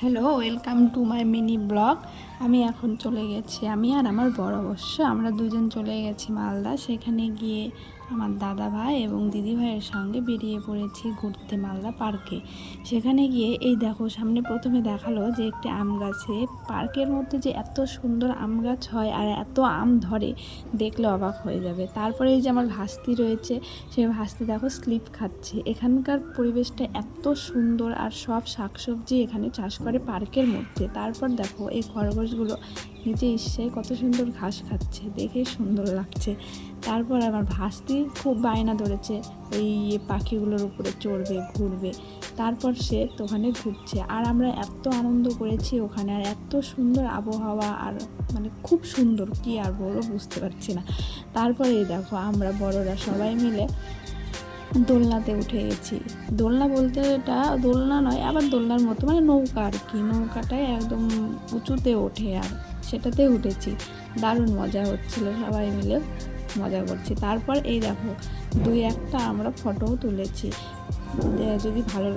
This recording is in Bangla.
Hello, welcome to my mini blog. আমি এখন চলে গেছি, আমি আর আমার বড় অবশ্য আমরা দুজন চলে গেছি মালদা। সেখানে গিয়ে আমার দাদা ভাই এবং দিদি ভাইয়ের সঙ্গে বেরিয়ে পড়েছি ঘুরতে মালদা পার্কে। সেখানে গিয়ে এই দেখো, সামনে প্রথমে দেখালো যে একটি আম গাছে, পার্কের মধ্যে যে এত সুন্দর আম গাছ হয় আর এত আম ধরে, দেখলে অবাক হয়ে যাবে। তারপরে এই যে আমার ভাস্তি রয়েছে, সেই ভাস্তি দেখো স্লিপ খাচ্ছে। এখানকার পরিবেশটা এত সুন্দর, আর সব শাকসবজি এখানে চাষ করে পার্কের মধ্যে। তারপর দেখো এই খরগোশগুলো নিচে ইচ্ছায় কত সুন্দর ঘাস খাচ্ছে, দেখে সুন্দর লাগছে। তারপর আমার ভাস্তি খুব বায়না ধরেছে ওই পাখিগুলোর উপরে চড়বে, ঘুরবে। তারপর সে ওখানে ঘুরছে, আর আমরা এত আনন্দ করেছি ওখানে, আর এত সুন্দর আবহাওয়া, আর মানে খুব সুন্দর, কি আর বলবো বুঝতে পারছি না। তারপরে দেখো আমরা বড়রা সবাই মিলে দোলনাতে উঠে গেছি। দোলনা বলতে এটা দোলনা নয়, আবার দোলনার মতো, মানে নৌকা আর কি। নৌকাটায় একদম উঁচুতে ওঠে, আর সেটাতে উঠেছি। দারুণ মজা হচ্ছিল, সবাই মিলে মজা করছি। তারপর এই দেখো দুই একটা আমরা ফটোও তুলেছি। যদি ভালো লাগে